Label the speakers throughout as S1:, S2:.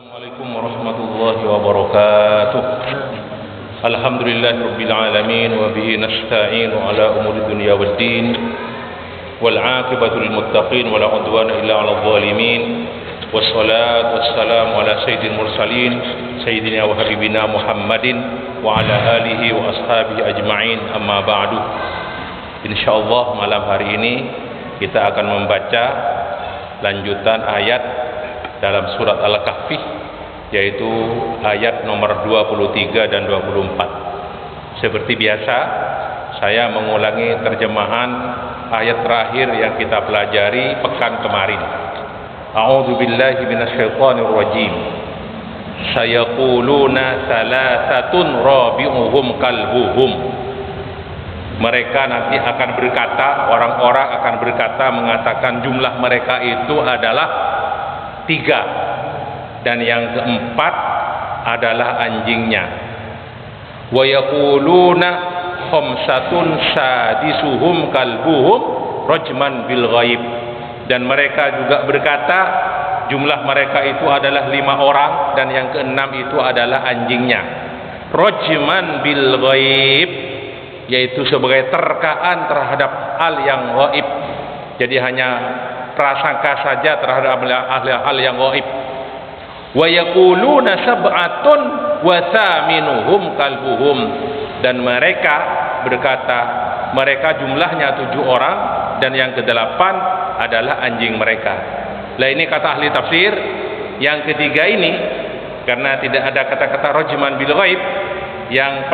S1: Assalamualaikum warahmatullahi wabarakatuh. Alhamdulillahirabbil alamin wa bihi nasta'inu ala umuri dunya waddin. Wal 'aqibatu lil muttaqin wa la 'udwana illa 'alal zalimin. Wassalatu wassalamu ala sayyidil mursalin sayyidina wa habibina Muhammadin wa ala alihi wa ashabihi ajma'in, amma ba'du. Insyaallah malam hari ini kita akan membaca lanjutan ayat dalam surat Al-Kahfi, yaitu ayat nomor 23 dan 24. Seperti biasa, saya mengulangi terjemahan ayat terakhir yang kita pelajari pekan kemarin. A'udzu billahi minasyaitonir rajim. Sayaquluna salasatun rabi'uhum kalbuhum. Mereka nanti akan berkata, orang-orang akan berkata, mengatakan jumlah mereka itu adalah 3, dan yang keempat adalah anjingnya. Wa yaquluna khamsatun sadisuhum kalbuhum rajman bil ghaib. Dan mereka juga berkata jumlah mereka itu adalah 5 orang, dan yang keenam itu adalah anjingnya. Rajman bil ghaib, yaitu sebagai terkaan terhadap hal yang ghaib. Jadi hanya prasangka saja terhadap hal yang ghaib. Wa yaquluna sab'atun wa thaminuhum kalbuhum. Dan mereka berkata, mereka jumlahnya 7 orang, dan yang ke-8 adalah anjing mereka. Lah ini kata ahli tafsir. Yang ketiga ini, karena tidak ada kata-kata rajman bil ghaib, yang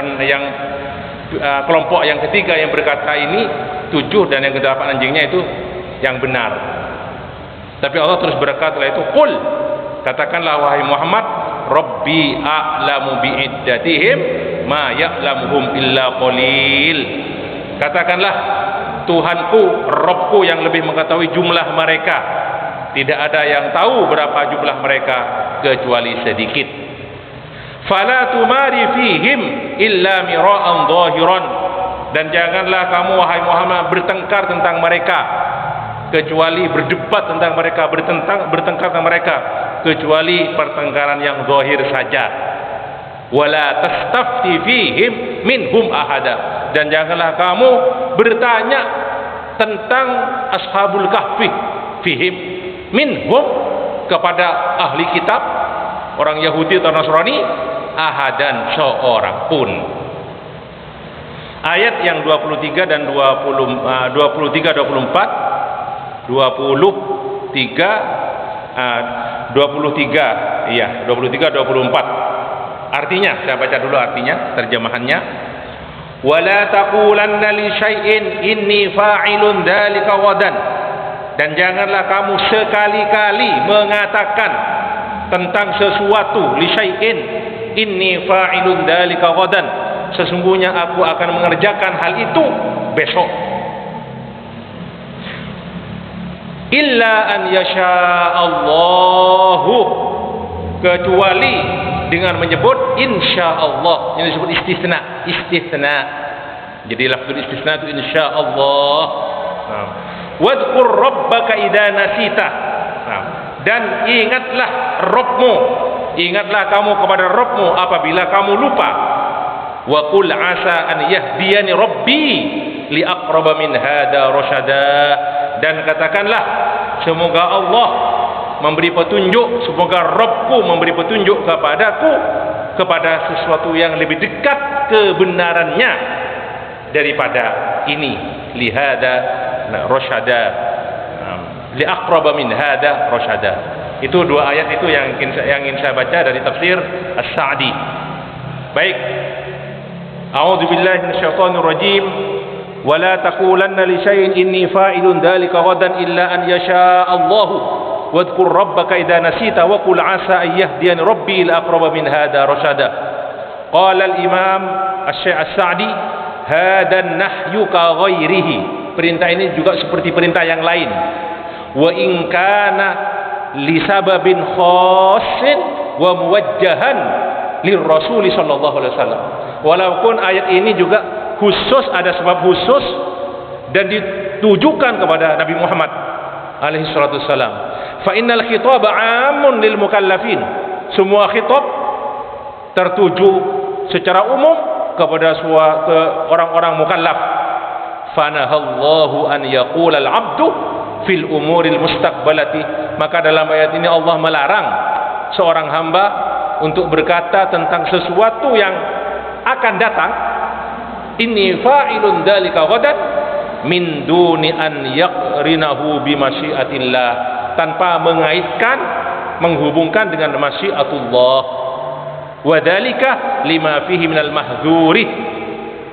S1: kelompok yang ketiga yang berkata ini 7 dan yang ke-8 anjingnya itu yang benar. Tapi Allah terus berkata itu, qul, katakanlah wahai Muhammad, Rabbi a'lamu bi'iddatihim ma ya'lamuhum illa qalil. Katakanlah, Tuhanku, Rabbku yang lebih mengetahui jumlah mereka. Tidak ada yang tahu berapa jumlah mereka kecuali sedikit. Fala tumari fihim illa mira'an zahiran. Dan janganlah kamu wahai Muhammad bertengkar tentang mereka, kecuali berdebat tentang mereka, bertengkar tentang mereka, kecuali pertengkaran yang zahir saja. Wala tastafti fihim minhum ahada. Dan janganlah kamu bertanya tentang ashabul kahfi fihim minhum, kepada ahli kitab, orang Yahudi atau Nasrani, ahadan, seorang pun. Ayat yang 23 dan 23 24, 24. Artinya, saya baca dulu artinya, terjemahannya. Wala taqulanna li syai'in inni fa'ilun dzalika ghadan. Dan janganlah kamu sekali-kali mengatakan tentang sesuatu, li syai'in inni fa'ilun dzalika ghadan, sesungguhnya aku akan mengerjakan hal itu besok. Illa an yasha Allahu, kecuali dengan menyebut insyaallah. Ini disebut istisna. Jadi lafzul istisna itu insyaallah. Wadhkur rabbaka idza nasita. Dan ingatlah Rabbmu, ingatlah kamu kepada Rabbmu apabila kamu lupa. Wa qul asa an yahdiyani rabbi li aqraba min hada rasyada. Dan katakanlah, semoga Allah memberi petunjuk, semoga Rabbku memberi petunjuk kepadaku kepada sesuatu yang lebih dekat kebenarannya daripada ini. Lihada rasyada, li aqraba min hada rasyada. Itu 2 ayat itu yang ingin saya baca dari tafsir As-Sa'di. Baik. A'udzu billahi minasyaitonir rajim. Wala taqulanna li syai'in inni fa'ilun dzalika ghadan illa an yasha Allahu. Wadhkur rabbaka idza nasita wa qul 'asa an yahdiyani rabbi ila aqraba min hada rasyada. Qala al-imam Asy-Syaikh As-Sa'di, hada an-nahyu ka ghairihi. Perintah ini juga seperti perintah yang lain. Wa in kana li sababin khassin wa muwajjahan lir rasul sallallahu alaihi wasallam. Walaupun ayat ini juga khusus, ada sebab khusus dan ditujukan kepada Nabi Muhammad alaihi salatu wasallam. Fa innal khitaba 'amun lil mukallafin. semua khitab tertuju secara umum kepada orang-orang mukallaf. Fanahallahu an yaqula al-'abdu fil umuril mustaqbalati. Maka dalam ayat ini Allah melarang seorang hamba untuk berkata tentang sesuatu yang akan datang, inni fa'ilun dzalika ghadan, min duni an yaqrinahu bi masyiatillah, tanpa mengaitkan, menghubungkan dengan masyiatullah. Wa dzalika lima fihi minal mahdzuri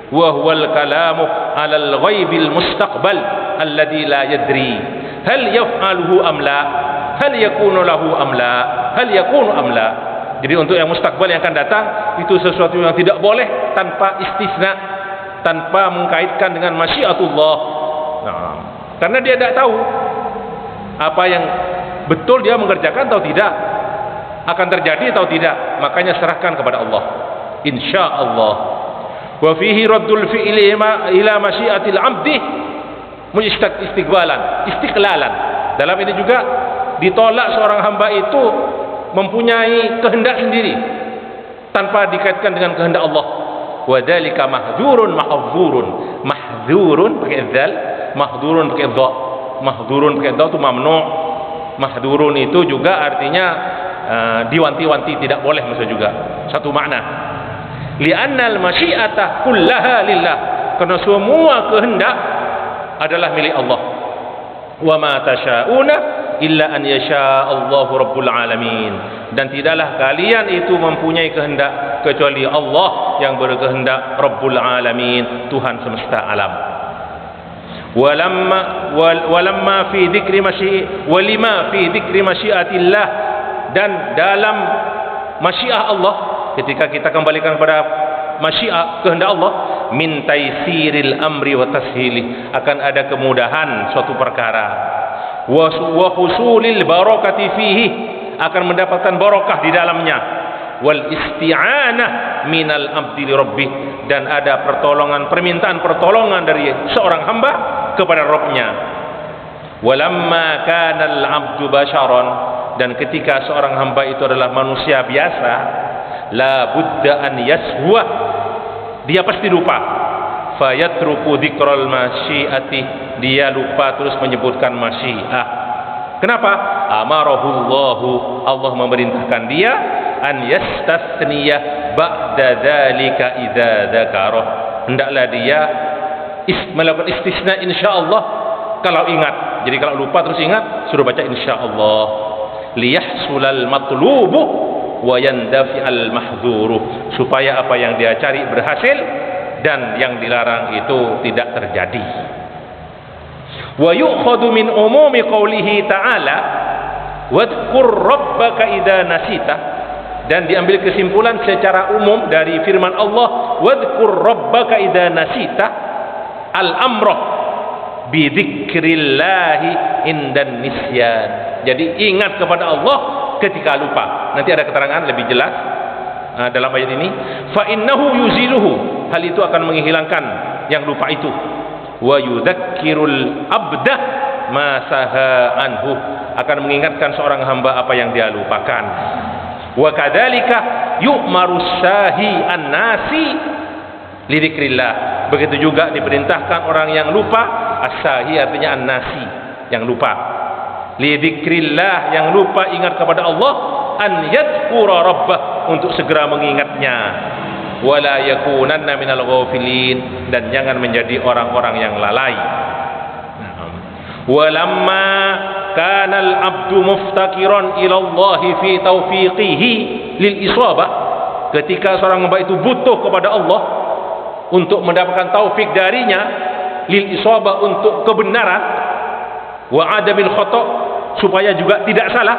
S1: wa huwa al-kalamu 'ala al-ghaibil mustaqbal alladhi la yadri hal yaf'aluhu am la, hal yakunu lahu am la, hal yakunu am la. Jadi untuk yang mustakbal yang akan datang itu sesuatu yang tidak boleh tanpa istisna, tanpa mengkaitkan dengan masyiatullah. Nah, karena dia tidak tahu apa yang betul dia mengerjakan atau tidak, akan terjadi atau tidak, makanya serahkan kepada Allah. Insyaallah. Wa fihi raddul fi'li ila masyiatil 'abdi istiqlalan. Dalam ini juga ditolak seorang hamba itu mempunyai kehendak sendiri tanpa dikaitkan dengan kehendak Allah. Wa dzalika mahdzurun mahdzurun. Mahdzurun pakai dzal, mahdzurun pakai dha. Mahdzurun pakai dha itu mamnu'. Mahdzurun itu juga artinya diwanti-wanti, tidak boleh, maksud juga satu makna. Li'anna al-masyi'ata kullaha lillah, karena semua kehendak adalah milik Allah. Wa ma tasya'una illa an yasha Allahu rabbul alamin, dan tidaklah kalian itu mempunyai kehendak kecuali Allah yang berkehendak, Rabbul alamin, Tuhan semesta alam. Walamma fi dzikri masyiatillah, dan dalam masyiah Allah, ketika kita kembalikan kepada masyiah kehendak Allah, min taisiril amri wa tashili, akan ada kemudahan suatu perkara, wa husulil barakati fihi, akan mendapatkan barakah di dalamnya, wal isti'anah minal abdi li rabbih, dan ada pertolongan, permintaan pertolongan dari seorang hamba kepada Rabbnya. Walamma kana al-'abdu basharan, dan ketika seorang hamba itu adalah manusia biasa, la budda an yaswa, dia pasti lupa, fayatruku dzikral masyiati, dia lupa terus menyebutkan masyiah. Kenapa? Amarahullahu, Allah memerintahkan dia an yastasniya ba'da dzalika idza dzakara, hendaklah dia melakukan istisna insyaallah kalau ingat. Jadi kalau lupa terus ingat, suruh baca insyaallah. Liyahsulal matlubu wa yandafi'al mahdzuru, supaya apa yang dia cari berhasil dan yang dilarang itu tidak terjadi. Wa yu'khadhu min umumi qawlihi ta'ala wadhkur rabbaka idza nasita, dan diambil kesimpulan secara umum dari firman Allah, wadhkur rabbaka idza nasita, al-amrah bi dzikrillahi indan nisyan. Jadi ingat kepada Allah ketika lupa. Nanti ada keterangan lebih jelas dalam ayat ini. Fa innahu yuziluhu, hal itu akan menghilangkan yang lupa itu. Wa yudzakkirul abda ma saha anhu, akan mengingatkan seorang hamba apa yang dia lupakan. Wa kadzalika yu'maru sahi an-nasi li dzikrillah, begitu juga diperintahkan orang yang lupa. As-sahi artinya an-nasi, yang lupa. Li dzikrillah, yang lupa ingat kepada Allah, an yadhkura rabbah, untuk segera mengingatnya. Wala yakunanna minal ghafilin, dan jangan menjadi orang-orang yang lalai. Walamma kana al-'abdu muftakiran ila Allah fi taufiqihi lil isabah, ketika seorang hamba itu butuh kepada Allah untuk mendapatkan taufik darinya, lil isabah, untuk kebenaran, wa adamil khata', supaya juga tidak salah,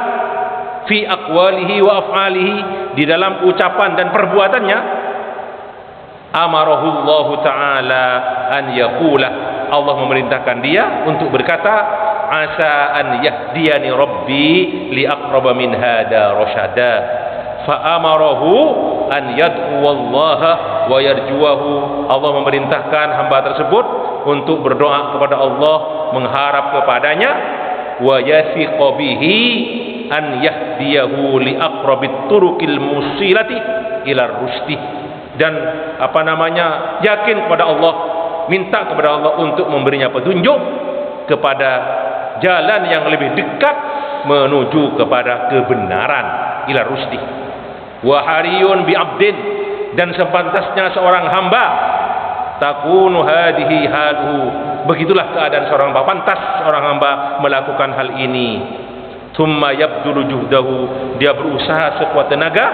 S1: fi aqwalihi wa af'alihi, di dalam ucapan dan perbuatannya, amarahullahu ta'ala an yaqula, Allah memerintahkan dia untuk berkata, asa an yahdiyani rabbi li aqraba min hada rasyada, fa amarahu an yad'u wallaha wa yarjuwahu, Allah memerintahkan hamba tersebut untuk berdoa kepada Allah, mengharap kepadanya, wa yathiqu bihi an yahdiyahu li aqrabit turuqil musilati ila rusdi. Dan yakin kepada Allah, minta kepada Allah untuk memberinya petunjuk kepada jalan yang lebih dekat menuju kepada kebenaran, ila rusdi. Wa hariyun bi abdin, dan sepantasnya seorang hamba takunu hadhihi haluhu, begitulah keadaan seorang hamba, pantas seorang hamba melakukan hal ini. Thumma yabdulu juhdahu, dia berusaha sekuat tenaga,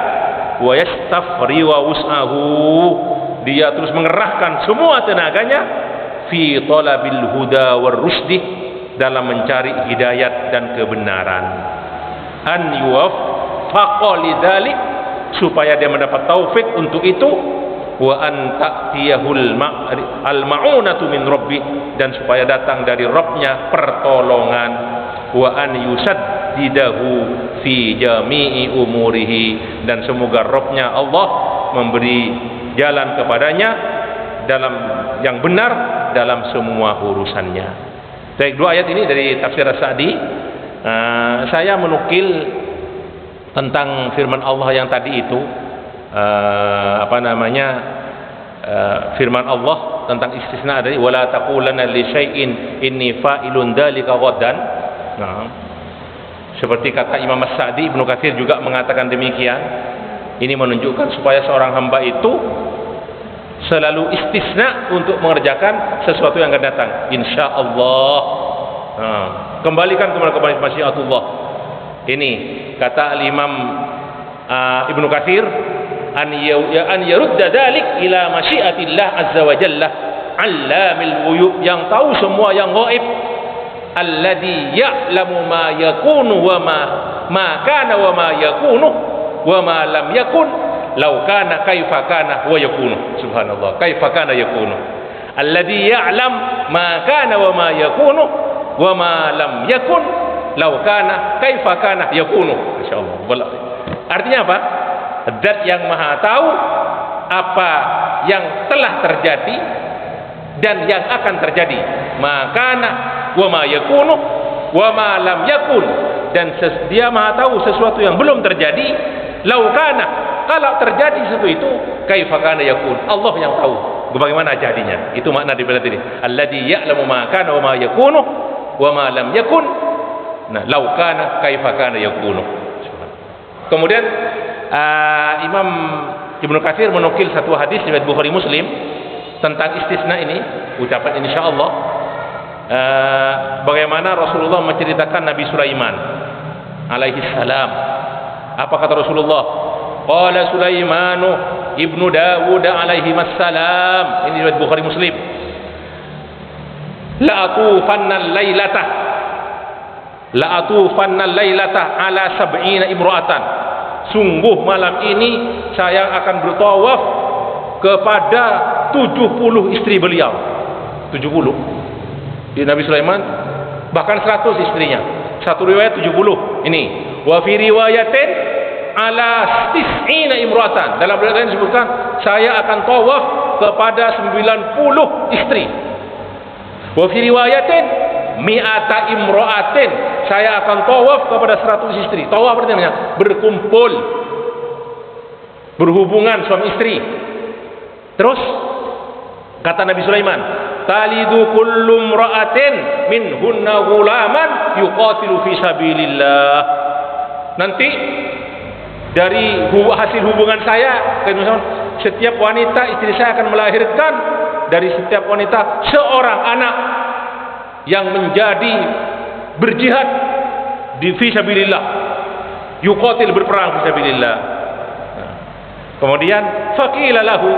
S1: wa yastafri wa wus'ahu, dia terus mengerahkan semua tenaganya fi talabil huda war rusdi, dalam mencari hidayat dan kebenaran. An yuwaffaqa lidzalik, supaya dia mendapat taufik untuk itu. Wa an ta'tiyahul al-ma'unatu min rabbi, dan supaya datang dari Rabbnya pertolongan. Wa an yusaddidahu fi jami'i umurihi, dan semoga Rabbnya Allah memberi jalan kepadanya dalam yang benar dalam semua urusannya. Baik, dua ayat ini dari tafsir As-Sa'di. Saya menukil tentang firman Allah yang tadi itu, firman Allah tentang istisna dari wala taqulanna li syai'in inni fa'ilun dzalika ghadan. Seperti kata Imam As-Sa'di, Ibnu Katsir juga mengatakan demikian. Ini menunjukkan supaya seorang hamba itu selalu istisna untuk mengerjakan sesuatu yang akan datang, insyaallah. Kembalikan kepada masyiatullah. Ini kata Imam Ibnu Katsir, an yarudda dzalik ila masyiatillah azza wa jalla allamil ghuyub, yang tahu semua yang gaib, alladzi ya'lamu ma yakunu wa ma kana wa ma yakunu wa ma lam yakun law kana kaifa kana wa yakunu. Subhanallah, kaifa kana yakunu, alladzi ya'lam ma kana wa ma yakunu wa ma lam yakun law kana kaifa kana yakunu. Masyaallah. Artinya apa? Zat yang maha tahu apa yang telah terjadi dan yang akan terjadi, makana wa ma yakunu wa ma lam yakun, dan dia maha tahu sesuatu yang belum terjadi. Laukana, kalau terjadi sesuatu itu, kaifa kana yakun, Allah yang tahu bagaimana jadinya. Itu makna di ayat ini, alladzi ya'lamu ma kana wa ma yakunu wa ma lam yakun. Nah, laukana kaifa kana yakunu. Kemudian Imam Ibnu Katsir menukil satu hadis riwayat Bukhari Muslim tentang istisna ini, ucapan insyaallah. Bagaimana Rasulullah menceritakan Nabi Sulaiman alaihi salam. Apa kata Rasulullah? Qala Sulaimanu ibnu Dawud alaihi wassalam. Ini riwayat Bukhari Muslim. La atufanna lailata ala sab'ina imra'atan. Sungguh malam ini saya akan bertawaf kepada 70 istri beliau. 70. Di Nabi Sulaiman bahkan 100 istrinya. Satu riwayat 70. Ini. Wa fi riwayatin ala tis'ina imra'atan. Dalam riwayat lain disebutkan saya akan tawaf kepada 90 istri. Wa fi riwayatin mi'ata imra'atin, saya akan tawaf kepada 100 istri. Tawaf artinya berkumpul, berhubungan suami istri. Terus kata Nabi Sulaiman, talidu kullu imra'atin minhunna ghulaman yuqatilu fi sabilillah. Nanti dari hasil hubungan saya, setiap wanita istri saya akan melahirkan dari setiap wanita seorang anak yang menjadi berjihad di fisabilillah, yuqatil, berperang fisabilillah. Kemudian faqila lahu,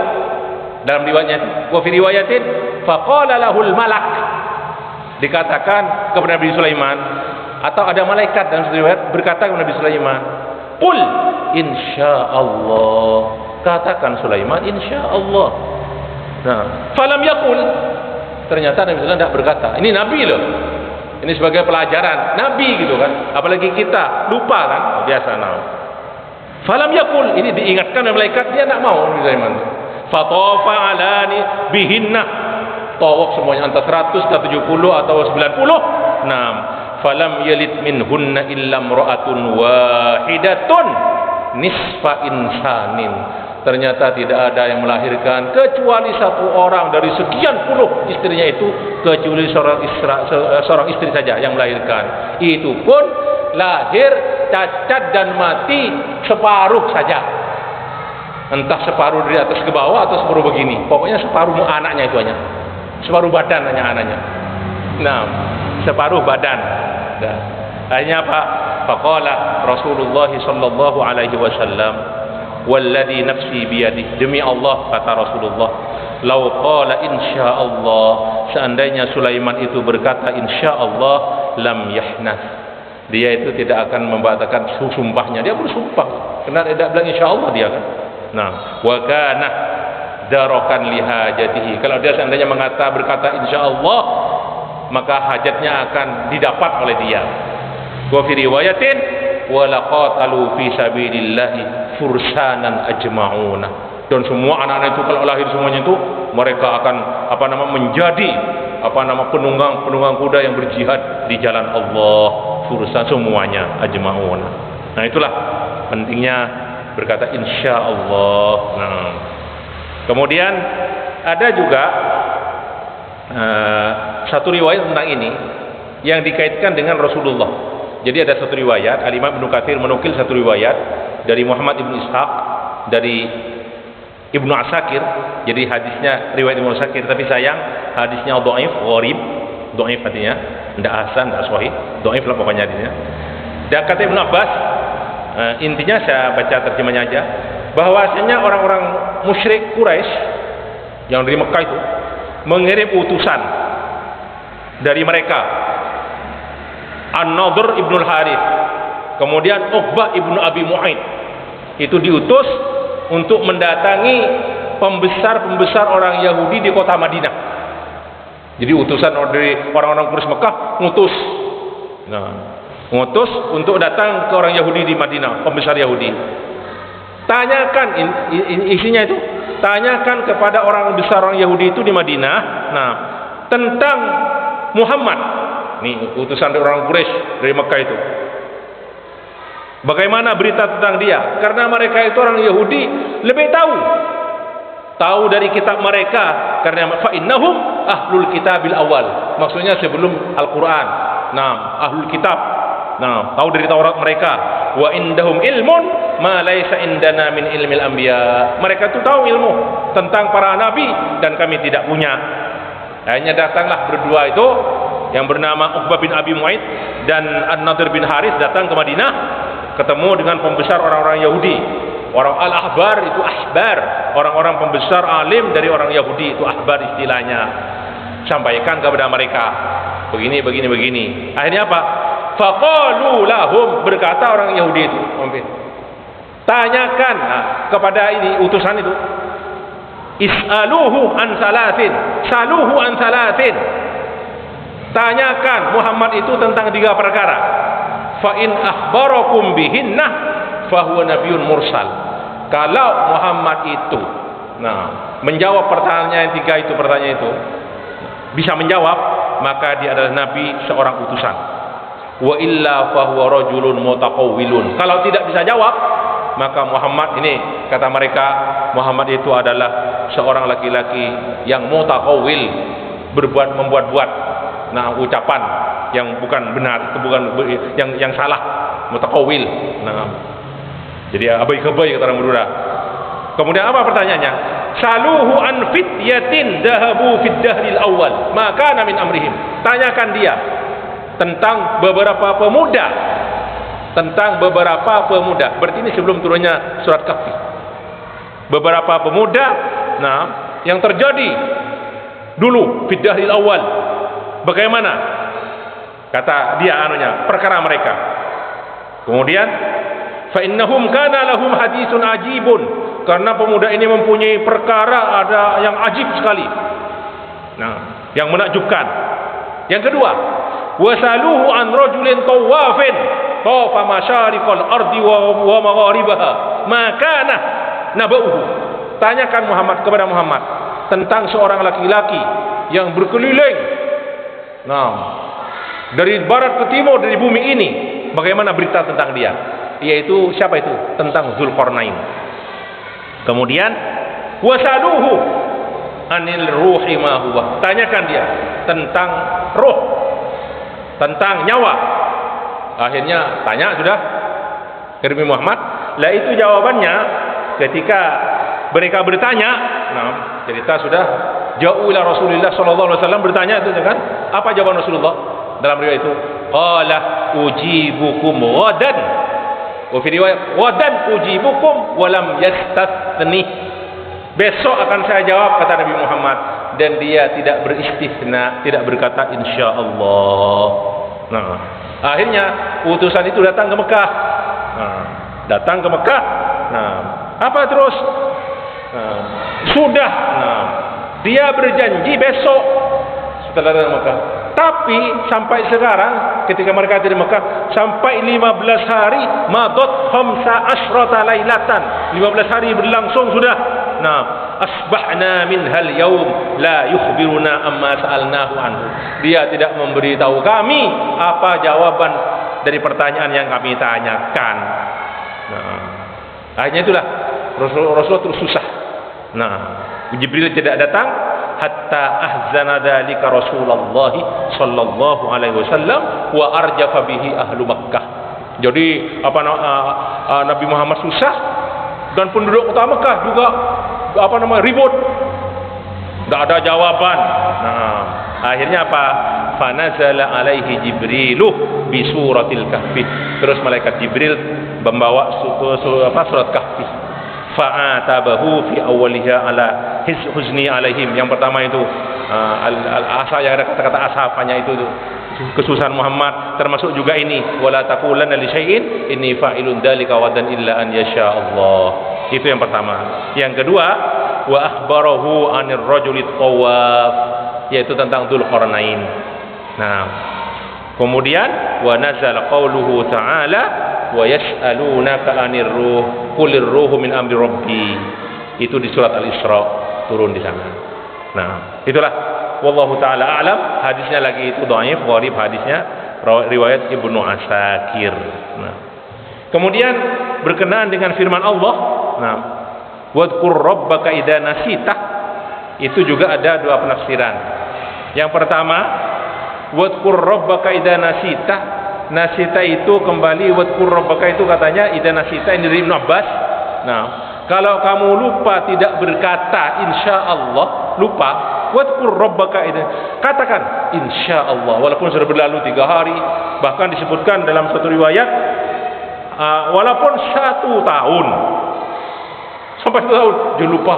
S1: dalam riwayatnya wa fi riwayatin faqala lahul malak, dikatakan kepada Nabi Sulaiman, atau ada malaikat dalam riwayat berkata kepada Nabi Sulaiman, qul insyaallah, katakan Sulaiman insyaallah. Nah, falam yaqul, ternyata Nabi Sulaiman tidak berkata. Ini Nabi loh. Ini sebagai pelajaran Nabi gitu kan. Apalagi kita lupa kan, biasa nama. Falam yakul, ini diingatkan oleh malaikat, dia tidak mau Nabi Sulaiman. Fatafa alani bihinna, tawaf semuanya antara 100 atau 70 atau 90. Nah, falam yalid minhunna illa imra'atun wahidatun nisfa insanin. Ternyata tidak ada yang melahirkan kecuali satu orang dari sekian puluh istrinya itu, kecuali seorang istri saja yang melahirkan. Itu pun lahir cacat dan mati separuh saja. Entah separuh dari atas ke bawah atau separuh begini. Pokoknya separuh anaknya itu hanya. Separuh badan hanya anaknya. Nah, separuh badan. Nah, akhirnya apa? Faqala Rasulullah sallallahu alaihi wasallam, walladhi nafsi biyadih, demi Allah kata Rasulullah, lau qala insyaallah, seandainya Sulaiman itu berkata insyaallah, lam yahnas, dia itu tidak akan membatalkan sumpahnya. Dia bersumpah karena tidak bilang insyaallah dia kan. Nah, wa kana darakan li hajatihi, kalau dia seandainya berkata insyaallah, maka hajatnya akan didapat oleh dia. Wa fi riwayatin wa laqatalu fi sabilillahi fursanan ajma'una, dan semua anak-anak itu kalau lahir semuanya itu mereka akan menjadi penunggang kuda yang berjihad di jalan Allah, fursan semuanya ajma'una. Nah, itulah pentingnya berkata insyaallah. Nah, kemudian ada juga satu riwayat tentang ini yang dikaitkan dengan Rasulullah. Jadi ada satu riwayat, Al-Imam Ibnu Katsir menukil satu riwayat dari Muhammad Ibnu Ishaq dari Ibnu Asakir. Jadi hadisnya riwayat Ibnu Asakir, tapi sayang hadisnya dhaif, gharib. Dhaif artinya tidak hasan, tidak sahih. Dhaif lah pokoknya hadisnya. Dan kata Ibnu Abbas, intinya saya baca terjemahnya aja, bahwasanya orang-orang musyrik Quraisy yang dari Mekah itu mengirim utusan dari mereka, An-Nadhr ibn al-Harith, kemudian Uqbah ibn Abi Mu'aid, itu diutus untuk mendatangi pembesar-pembesar orang Yahudi di kota Madinah. Jadi utusan dari orang-orang Quraisy Mekah ngutus untuk datang ke orang Yahudi di Madinah, pembesar Yahudi. Tanyakan isinya itu, tanyakan kepada orang besar orang Yahudi itu di Madinah, tentang Muhammad. Nih utusan dari orang Quraisy dari Mekah itu. Bagaimana berita tentang dia? Karena mereka itu orang Yahudi lebih tahu dari kitab mereka, karena fa innahum ahlul kitabil awal. Maksudnya sebelum Al-Qur'an. Ahlul kitab. Tahu dari Taurat mereka. Wa indahum ilmun ma laisa indana min ilmil anbiya. Mereka itu tahu ilmu tentang para nabi dan kami tidak punya. Akhirnya datanglah berdua itu yang bernama Uqbah bin Abi Mu'aid dan An-Nadhr bin Harith datang ke Madinah, ketemu dengan pembesar orang-orang Yahudi. Orang al-ahbar itu ahbar, orang-orang pembesar alim dari orang Yahudi itu ahbar istilahnya. Sampaikan kepada mereka begini. Akhirnya apa? Faqalu lahum, berkata orang Yahudi itu, tanyakan kepada ini utusan itu, is'aluhu an salatin, tanyakan Muhammad itu tentang 3 perkara. Fa in akhbarakum bihinna fa huwa nabiyyun mursal. Kalau Muhammad itu menjawab pertanyaan 3 itu, bisa menjawab, maka dia adalah nabi, seorang utusan. Wa illa fa huwa rajulun mutaqawwilun. Kalau tidak bisa jawab, maka Muhammad ini, kata mereka, Muhammad itu adalah seorang laki-laki yang mutaqawwil, membuat-buat ucapan yang bukan benar, itu bukan yang salah, mutaqawwil. Jadi abai-kabai kata orang Madura. Kemudian apa pertanyaannya? Saluhu an fityatin dahabu fid dahril awal, maka min amrihim. Tanyakan dia tentang beberapa pemuda. Berarti ini sebelum turunnya surat Kahfi. Beberapa pemuda yang terjadi dulu fid dahril awal. Bagaimana? Kata dia perkara mereka. Kemudian fa innahum kana lahum haditsun ajibun, karena pemuda ini mempunyai perkara ada yang ajib sekali. Yang menakjubkan. Yang kedua, wasaluhu an rajulin tawafin tawafa masyariqal ardi wa magharibaha, makana nabauhu. Tanyakan kepada Muhammad tentang seorang laki-laki yang berkeliling dari barat ke timur dari bumi ini. Bagaimana berita tentang dia? Yaitu siapa itu? Tentang Dzulqarnain. Kemudian wasaduhu anil ruhi ma huwa. Tanyakan dia tentang roh, tentang nyawa. Akhirnya tanya sudah Nabi Muhammad. Lah itu jawabannya ketika mereka bertanya. Nah, cerita sudah jauh ila Rasulullah sallallahu alaihi wasallam bertanya itu kan? Apa jawaban Rasulullah dalam riwayat itu? Qala ujibukum ghadan. Wa fi riwayat ghadan ujibukum wa lam yastathni. Besok akan saya jawab, kata Nabi Muhammad, dan dia tidak beristisna, tidak berkata insyaallah. Nah, akhirnya utusan itu datang ke Mekah. Nah, datang ke Mekah. Nah, apa terus? Nah, sudah. Nah, dia berjanji besok setelah datang ke Mekah. Tapi sampai sekarang ketika mereka di Mekah sampai 15 hari madot khamsa asrata lailatan. 15 hari berlangsung sudah. Nah, asbahna minhal yaum la yukhbiruna amma sa'alnahu anhu. Dia tidak memberitahu kami apa jawaban dari pertanyaan yang kami tanyakan. Nah, akhirnya itulah Rasulullah terus susah. Nah, Jibril tidak datang hatta ahzana dzalika Rasulullah sallallahu alaihi wasallam wa arjafa bihi ahlu Makkah. Jadi Nabi Muhammad susah dan penduduk kota Mekah juga ribut. Enggak ada jawaban. Nah, akhirnya apa? Fanazala alaihi Jibrilu bi suratil kahfi. Terus malaikat Jibril membawa surat kahfi. Fa'atabahu fi awwaliha ala huzni alaihim. Yang pertama itu al-asa, yang ada kata-kata asafanya itu kesusahan Muhammad, termasuk juga ini wala taqulanna li syai'in inni fa'ilun dzalika wadan illa an yasha Allah. Itu yang pertama. Yang kedua, wa akhbarahu anir rajulit tawaf, yaitu tentang Dzulqarnain. Nah, kemudian wa nazala qauluhu ta'ala wa yas'alunaka 'anir ruh qulir ruhu min amri rabbi. Itu di surat Al-Isra turun di sana. Nah, itulah wallahu taala a'lam. Hadisnya lagi itu dhaif, gharib hadisnya, riwayat Ibnu Asakir. Nah, kemudian berkenaan dengan firman Allah, nah, wadhkur rabbaka idza nasita, itu juga ada dua penafsiran. Yang pertama, wadhkur rabbaka idza nasita. Nasita itu kembali, wadhkur rabbaka itu katanya idza nasita, ini dari Ibnu Abbas. Nah, kalau kamu lupa tidak berkata insyaallah, lupa, wadhkur rabbaka idza, katakan insyaallah walaupun sudah berlalu 3 hari, bahkan disebutkan dalam satu riwayat walaupun 1 tahun, sampai 1 tahun dia lupa,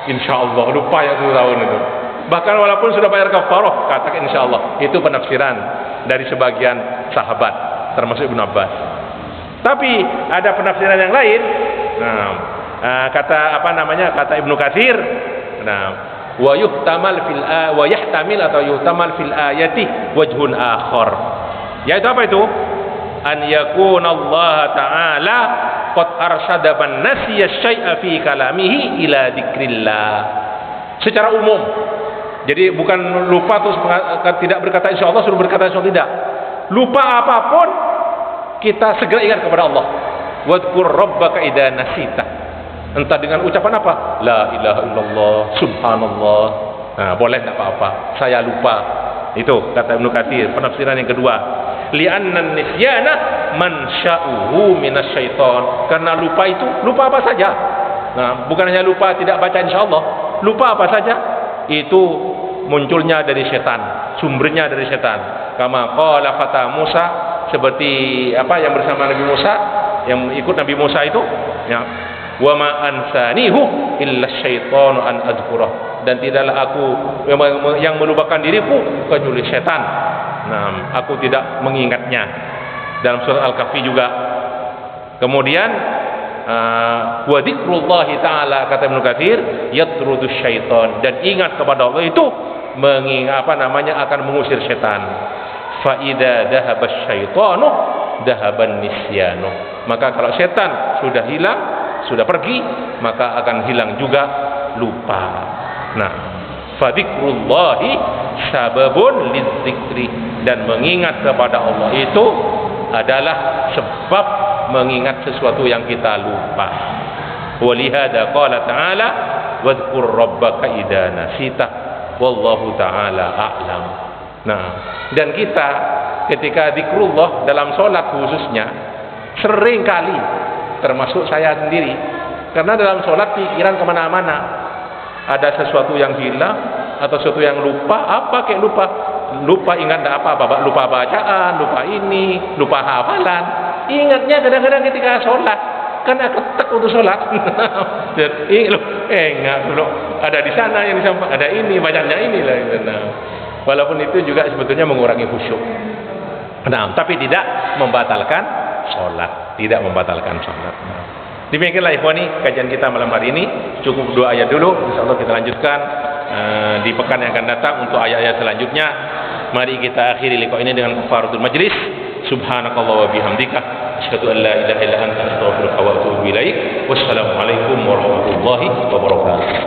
S1: insyaallah, lupa ya 1 tahun itu. Bahkan walaupun sudah bayar kafarah, katakan insyaallah. Itu penafsiran dari sebagian sahabat, termasuk Ibnu Abbas. Tapi ada penafsiran yang lain. Nah, kata Ibnu Katsir, nah, wa yuhtamal fil wa yahtamil atau yuhtamal fil ayati wajhun akhar. Yaitu apa itu? An yakuna Allah taala qad arsyada man nasiya syai'a fi kalamihi ila dzikrillah. Secara umum. Jadi bukan lupa terus tidak berkata insyaallah, suruh berkata insyaallah, tidak. Lupa apapun kita segera ingat kepada Allah. Wadhkur rabbaka idza nasita. Entah dengan ucapan apa? La ilaha illallah, subhanallah. Nah, boleh tak apa-apa. Saya lupa. Itu kata Ibnu Katsir, penafsiran yang kedua. Li'anna nisyana mansya'uhu minasyaiton. Karena lupa itu, lupa apa saja. Nah, bukan hanya lupa tidak baca insyaallah. Lupa apa saja itu munculnya dari setan, sumbernya dari setan. Kama qala fata Musa, seperti apa yang bersama Nabi Musa, yang ikut Nabi Musa itu, ya, wa ma ansanihu illa syaitanu an azkurah, dan tidaklah aku yang melupakan diriku kecuali setan. Nah, aku tidak mengingatnya. Dalam surat Al-Kahfi juga. Kemudian wa dzikrullahi ta'ala, kata Ibnu Katsir, yatrudus syaitan, dan ingat kepada Allah itu akan mengusir setan. Fa idza dhahabas syaitanu dhahaban nisyanu. Maka kalau setan sudah hilang, sudah pergi, maka akan hilang juga lupa. Nah, Fadzikrullahi sababun lidzikri, dan mengingat kepada Allah itu adalah sebab mengingat sesuatu yang kita lupa. Walihada qala ta'ala wadhkur rabbaka idza nasita wallahu ta'ala a'lam. Nah, dan kita ketika zikrullah dalam sholat khususnya sering kali, termasuk saya sendiri, karena dalam sholat pikiran kemana-mana, ada sesuatu yang hilang atau sesuatu yang lupa. Apa kayak lupa ingat apa, lupa bacaan, lupa ini, lupa hafalan. Ingatnya kadang-kadang ketika sholat, kan ketek untuk sholat. Ingat dulu ada di sana yang disampaikan, ada ini, bacanya inilah. Nah, walaupun itu juga sebetulnya mengurangi khusyuk. Nah, tapi tidak membatalkan sholat, tidak membatalkan sholat. Nah, demikianlah ikhwani kajian kita malam hari ini. Cukup 2 ayat dulu, insyaallah kita lanjutkan di pekan yang akan datang untuk ayat-ayat selanjutnya. Mari kita akhiri liqa ini dengan kafaratul majlis. Subhanakallah wa bihamdika asyhadu an la ilaha illa anta astaghfiruka wa atubu ilaik. Wassalamu alaikum warahmatullahi wabarakatuh.